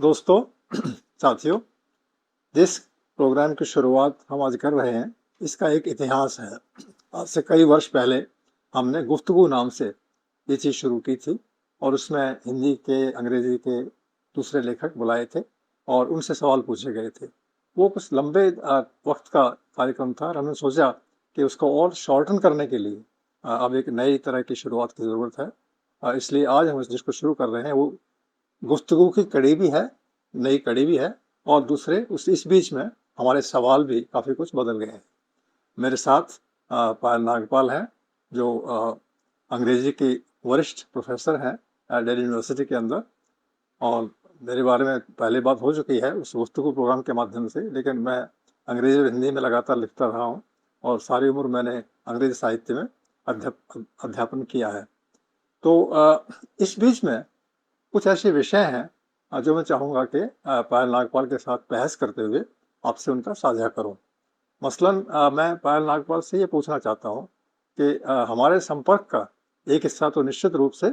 दोस्तों, साथियों, जिस प्रोग्राम की शुरुआत हम आज कर रहे हैं, इसका एक इतिहास है। आज से कई वर्ष पहले हमने गुफ्तगू नाम से ये चीज़ शुरू की थी और उसमें हिंदी के, अंग्रेजी के दूसरे लेखक बुलाए थे और उनसे सवाल पूछे गए थे। वो कुछ लंबे वक्त का कार्यक्रम था और हमने सोचा कि उसको और शॉर्टन करने के लिए अब एक नई तरह की शुरुआत की ज़रूरत है। इसलिए आज हम जिसको शुरू कर रहे हैं वो गुफ्तगू की कड़ी भी है, नई कड़ी भी है और दूसरे उस इस बीच में हमारे सवाल भी काफ़ी कुछ बदल गए हैं। मेरे साथ पायल नागपाल हैं, जो अंग्रेजी की वरिष्ठ प्रोफेसर हैं दिल्ली यूनिवर्सिटी के अंदर। और मेरे बारे में पहले बात हो चुकी है उस गुफ्तगू प्रोग्राम के माध्यम से, लेकिन मैं अंग्रेजी और हिंदी में लगातार लिखता रहा हूँ और सारी उम्र मैंने अंग्रेजी साहित्य में अध्यापन किया है। तो इस बीच में कुछ ऐसे विषय हैं जो मैं चाहूँगा कि पायल नागपाल के साथ बहस करते हुए आपसे उनका साझा करूँ। मसलन मैं पायल नागपाल से ये पूछना चाहता हूँ कि हमारे संपर्क का एक हिस्सा तो निश्चित रूप से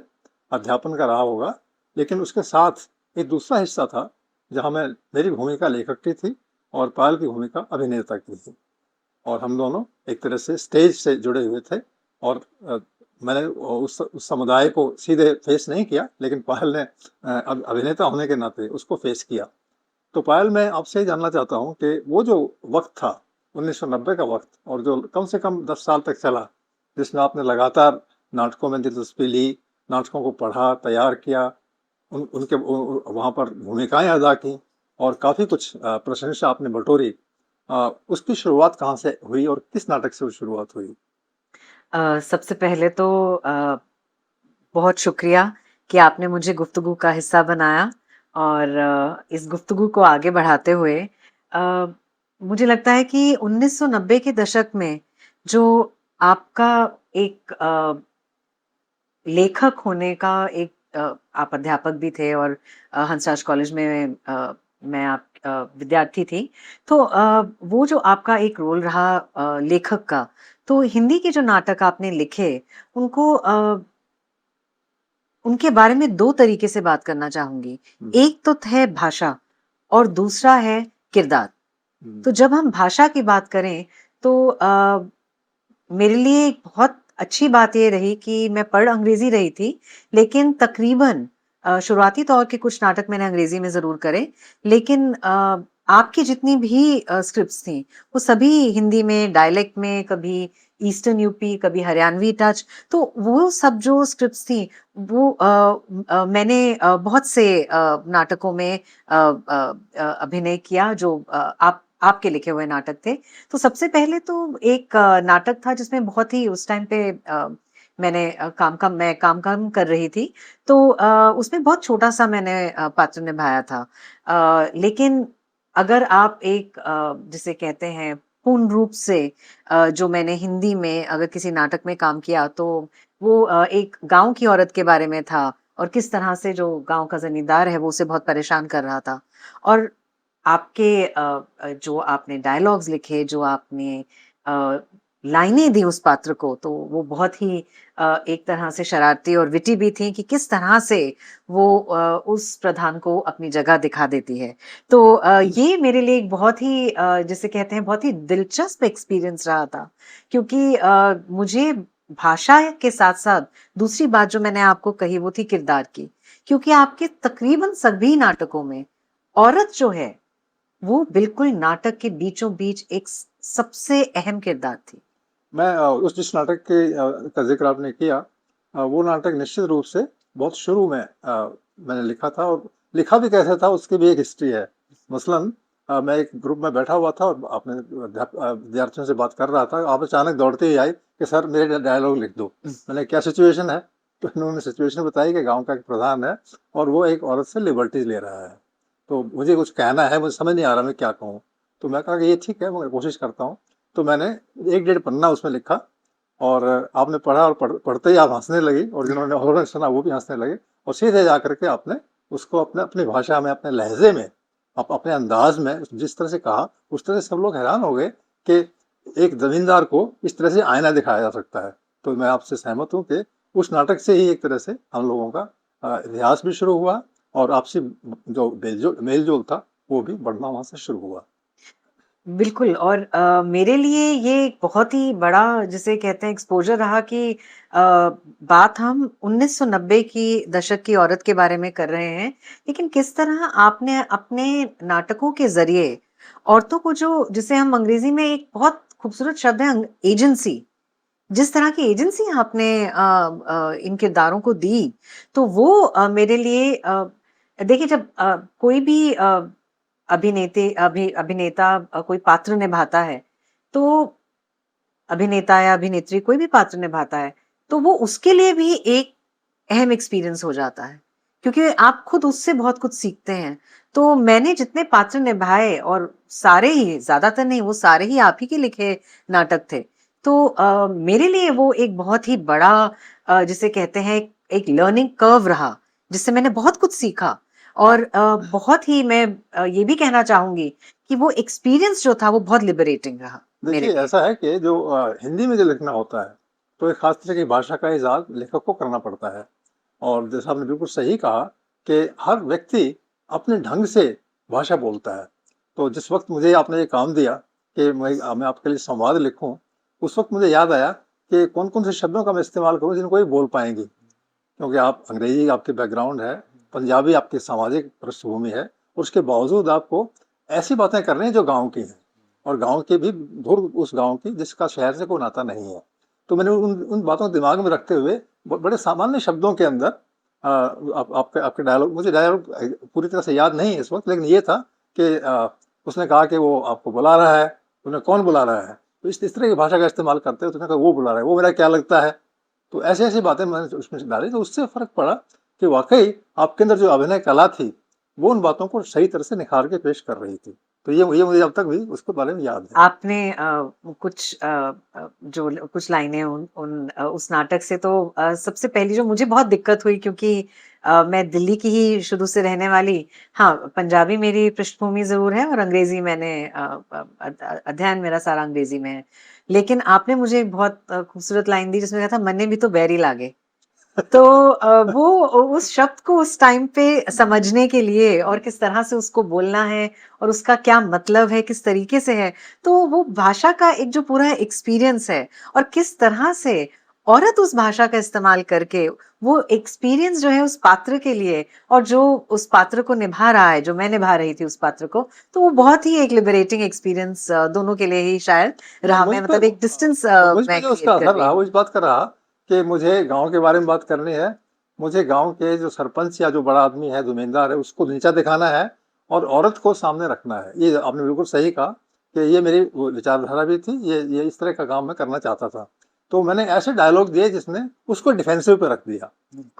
अध्यापन का रहा होगा, लेकिन उसके साथ एक दूसरा हिस्सा था जहाँ मेरी भूमिका लेखक की थी और पायल की भूमिका अभिनेता की थी और हम दोनों एक तरह से स्टेज से जुड़े हुए थे। और मैंने उस समुदाय को सीधे फेस नहीं किया, लेकिन पायल ने अभिनेता होने के नाते उसको फेस किया। तो पायल, मैं आपसे जानना चाहता हूँ कि वो जो वक्त था 1990 का वक्त, और जो कम से कम 10 साल तक चला, जिसमें आपने लगातार नाटकों में दिलचस्पी ली, नाटकों को पढ़ा, तैयार किया, उनके वहाँ पर भूमिकाएं अदा की और काफ़ी कुछ प्रशंसा आपने बटोरी। उसकी शुरुआत कहाँ से हुई और किस नाटक से वो शुरुआत हुई? सबसे पहले तो बहुत शुक्रिया कि आपने मुझे गुफ्तगू का हिस्सा बनाया और इस गुफ्तगू को आगे बढ़ाते हुए अ, मुझे लगता है कि 1990 के दशक में जो आपका एक लेखक होने का एक आप अध्यापक भी थे और हंसराज कॉलेज में मैं आप विद्यार्थी थी। तो वो जो आपका एक रोल रहा लेखक का, तो हिंदी के जो नाटक आपने लिखे, उनको उनके बारे में 2 तरीके से बात करना चाहूँगी। हुँ, एक तो है भाषा और दूसरा है किरदार। हुँ, तो जब हम भाषा की बात करें तो मेरे लिए एक बहुत अच्छी बात ये रही कि मैं पढ़ अंग्रेजी रही थी, लेकिन तकरीबन शुरुआती तौर के कुछ नाटक मैंने अंग्रेजी में ज़रूर करे, लेकिन आपकी जितनी भी स्क्रिप्ट्स थी, वो सभी हिंदी में, डायलेक्ट में, कभी ईस्टर्न यूपी, कभी हरियाणवी टच, तो वो सब जो स्क्रिप्ट्स थी, वो मैंने बहुत से नाटकों में अभिनय किया जो आपके लिखे हुए नाटक थे। तो सबसे पहले तो एक नाटक था जिसमें बहुत ही उस टाइम पे मैंने काम-काम कर रही थी। तो उसमें बहुत छोटा-सा मैंने पात्र निभाया था। लेकिन अगर आप एक जिसे कहते हैं पूर्ण रूप से जो मैंने हिंदी में अगर किसी नाटक में काम किया तो वो एक गाँव की औरत के बारे में था और किस तरह से जो गाँव का ज़मींदार है वो उसे बहुत परेशान कर रहा था। और आपके जो आपने डायलॉग्स लिखे, जो आपने अ, लाइनें दी उस पात्र को, तो वो बहुत ही एक तरह से शरारती और विटी भी थी कि किस तरह से वो उस प्रधान को अपनी जगह दिखा देती है। तो ये मेरे लिए एक बहुत ही जिसे कहते हैं बहुत ही दिलचस्प एक्सपीरियंस रहा था, क्योंकि मुझे भाषा के साथ-साथ दूसरी बात जो मैंने आपको कही वो थी किरदार की, क्योंकि आपके तकरीबन सभी नाटकों में औरत जो है वो बिल्कुल नाटक के बीचों-बीच एक सबसे अहम किरदार थी। मैं उस जिस नाटक का ज़िक्र आपने किया, वो नाटक निश्चित रूप से बहुत शुरू में मैंने लिखा था और लिखा भी कैसे था उसकी भी एक हिस्ट्री है। मसलन मैं एक ग्रुप में बैठा हुआ था और विद्यार्थियों से बात कर रहा था, आप अचानक दौड़ते ही आई कि सर मेरे डायलॉग लिख दो। मैंने क्या सिचुएशन है? तो इन्होंने सिचुएशन बताई कि गाँव का एक प्रधान है और वो एक औरत से लिबर्टीज़ ले रहा है। तो मुझे कुछ कहना है, मुझे समझ नहीं आ रहा मैं क्या कहूँ? तो मैं कहा कि ये ठीक है, मैं कोशिश करता हूँ। तो मैंने 1 डेढ़ पन्ना उसमें लिखा और आपने पढ़ा और पढ़ते ही आप हँसने लगी और जिन्होंने और सुना वो भी हँसने लगे और सीधे जा कर के आपने उसको अपनी भाषा में, अपने लहज़े में, अपने अंदाज़ में जिस तरह से कहा, उस तरह से सब लोग हैरान हो गए कि एक ज़मींदार को इस तरह से आईना दिखाया जा सकता है। तो मैं आपसे सहमत हूँ कि उस नाटक से ही एक तरह से हम लोगों का इतिहास भी शुरू हुआ और आपसी जो मेल-जोल था, वो भी बढ़ना वहाँ से शुरू हुआ। बिल्कुल और मेरे लिए ये एक बहुत ही बड़ा जिसे कहते हैं एक्सपोज़र रहा कि बात हम 1990 की दशक की औरत के बारे में कर रहे हैं, लेकिन किस तरह आपने अपने नाटकों के ज़रिए औरतों को जो जिसे हम अंग्रेज़ी में एक बहुत खूबसूरत शब्द है एजेंसी, जिस तरह की एजेंसी आपने इन किरदारों को दी, तो वो मेरे लिए देखिए जब कोई भी अभिनेता कोई पात्र निभाता है, तो अभिनेता या अभिनेत्री कोई भी पात्र निभाता है, तो वो उसके लिए भी एक अहम एक्सपीरियंस हो जाता है, क्योंकि आप खुद उससे बहुत कुछ सीखते हैं। तो मैंने जितने पात्र निभाए और सारे ही, ज़्यादातर नहीं, वो सारे ही आप ही के लिखे नाटक थे। तो मेरे लिए वो एक बहुत ही बड़ा जिसे कहते हैं एक लर्निंग कर्व रहा, जिससे मैंने बहुत कुछ सीखा और बहुत ही मैं ये भी कहना चाहूँगी कि वो एक्सपीरियंस जो था वो बहुत लिबरेटिंग रहा मेरे देखिए, लिए। ऐसा है कि जो हिंदी में जो लिखना होता है, तो एक खास तरह की भाषा का इज़ाद लेखक को करना पड़ता है। और जैसा आपने बिल्कुल सही कहा कि हर व्यक्ति अपने ढंग से भाषा बोलता है। तो जिस वक़्त मुझे आपने ये काम दिया कि मैं आपके लिए संवाद लिखूँ, उस वक़्त मुझे याद आया कि कौन-कौन से शब्दों का मैं इस्तेमाल करूँ जिनको ये बोल पाएँगी। क्योंकि आप अंग्रेजी आपके बैकग्राउंड है, पंजाबी आपकी सामाजिक पृष्ठभूमि है, उसके बावजूद आपको ऐसी बातें करनी है जो गाँव की हैं और गाँव के भी धुर उस गाँव की जिसका शहर से कोई नाता नहीं है। तो मैंने उन उन बातों को दिमाग में रखते हुए बड़े सामान्य शब्दों के अंदर आपके आपके डायलॉग मुझे डायलॉग पूरी तरह से याद नहीं है इस वक़्त, लेकिन ये था कि उसने कहा कि वो आपको बुला रहा है, तुमने कौन बुला रहा है? तो इस तरह की भाषा का इस्तेमाल करते हो, तो उसने कहा वो बुला रहा है, वो मेरा क्या लगता है? तो ऐसी-ऐसी बातें मैंने उसमें से डाली, तो उससे फ़र्क पड़ा कि वाक़ई आपके अंदर जो अभिनय कला थी, वो उन बातों को सही तरह से निखार के पेश कर रही थी। तो ये मुझे अब तक भी उसके बारे में याद है। आपने कुछ कुछ लाइनें उस नाटक से तो सबसे पहली जो मुझे बहुत दिक्कत हुई क्योंकि मैं दिल्ली की ही शुरू से रहने वाली हाँ पंजाबी मेरी पृष्ठभूमि जरूर है और अंग्रेजी मैंने अध्ययन मेरा सारा अंग्रेजी में है लेकिन आपने मुझे एक बहुत खूबसूरत लाइन दी जिसमें कहा था मन्ने भी तो बैरी लागे तो वो उस शब्द को उस टाइम पे समझने के लिए और किस तरह से उसको बोलना है और उसका क्या मतलब है, किस तरीके से है, तो वो भाषा का एक जो पूरा एक्सपीरियंस है और किस तरह से औरत उस भाषा का इस्तेमाल करके वो एक्सपीरियंस जो है उस पात्र के लिए और जो उस पात्र को निभा रहा है, जो मैं निभा रही थी उस पात्र को, तो वो बहुत ही एक लिबरेटिंग एक्सपीरियंस दोनों के लिए ही शायद नहीं, रहा। मैं मतलब एक डिस्टेंस मुझ पे मैं जो क्रिएट उसका कर असर रही रहा हूँ। वो इस बात का रहा कि मुझे गाँव के बारे में बात करनी है। मुझे गाँव के जो सरपंच या जो बड़ा आदमी है, ज़मींदार है, उसको नीचा दिखाना है और औरत को सामने रखना है। ये आपने बिल्कुल सही कहा कि ये मेरी वो विचारधारा भी थी, ये इस तरह का काम मैं करना चाहता था। तो मैंने ऐसे डायलॉग दिए जिसने उसको डिफेंसिव पे रख दिया।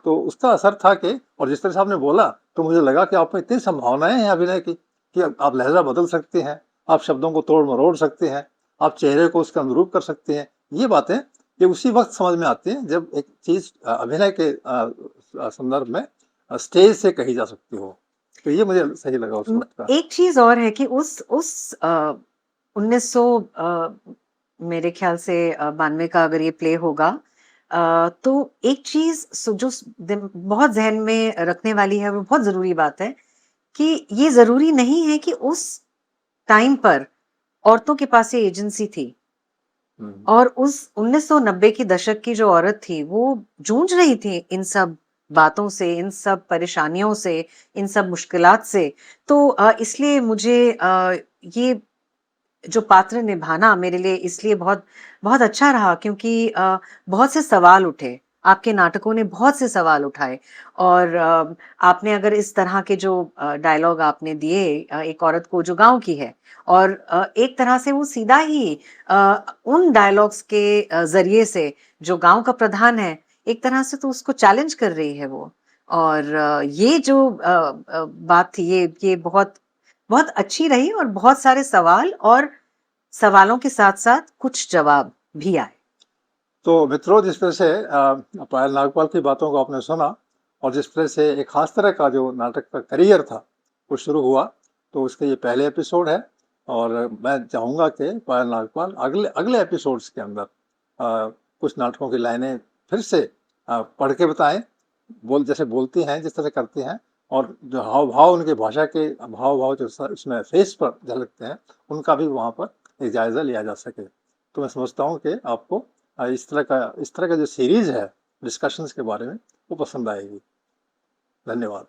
तो उसका असर था कि और जिस तरह से आपने बोला, तो मुझे लगा कि आप में इतनी संभावनाएँ हैं अभिनय की कि आप लहज़ा बदल सकते हैं, आप शब्दों को तोड़-मरोड़ सकते हैं, आप चेहरे को उसके अनुरूप कर सकते हैं। ये बातें ये उसी वक़्त समझ में आती हैं जब एक चीज़ अभिनय के संदर्भ में स्टेज से कही जा सकती हो। तो ये मुझे सही लगा उस वक़्त का। एक चीज और है कि उस 1900 मेरे ख्याल से 92 का अगर ये प्ले होगा तो एक चीज बहुत जहन में रखने वाली है वो बहुत जरूरी बात है कि ये जरूरी नहीं है कि उस टाइम पर औरतों के पास ये एजेंसी थी हुँ। और उस 1990 की दशक की जो औरत थी वो जूझ रही थी इन सब बातों से, इन सब परेशानियों से, इन सब मुश्किलात से। तो इसलिए मुझे ये जो पात्र निभाना मेरे लिए इसलिए बहुत बहुत अच्छा रहा क्योंकि बहुत से सवाल उठे। आपके नाटकों ने बहुत से सवाल उठाए और आपने अगर इस तरह के जो डायलॉग आपने दिए एक औरत को जो गाँव की है और एक तरह से वो सीधा ही उन डायलॉग्स के ज़रिए से जो गाँव का प्रधान है, एक तरह से तो उसको चैलेंज कर रही है वो। और ये जो बात थी ये बहुत बहुत अच्छी रही और बहुत सारे सवाल और सवालों के साथ-साथ कुछ जवाब भी आए। तो मित्रों जिस तरह से पायल नागपाल की बातों को आपने सुना और जिस तरह से एक खास तरह का जो नाटक का करियर था वो शुरू हुआ, तो उसके ये पहले एपिसोड है और मैं चाहूँगा कि पायल नागपाल अगले अगले एपिसोड्स के अंदर कुछ नाटकों की लाइनें फिर से पढ़ के बताएं, जैसे बोलती हैं जिस तरह करती हैं, और जो हाव भाव उनके भाषा के हाव भाव जो उसमें फेस पर झलकते हैं, उनका भी वहाँ पर एक जायज़ा लिया जा सके। तो मैं समझता हूँ कि आपको इस तरह का जो सीरीज़ है डिस्कशंस के बारे में, वो पसंद आएगी। धन्यवाद।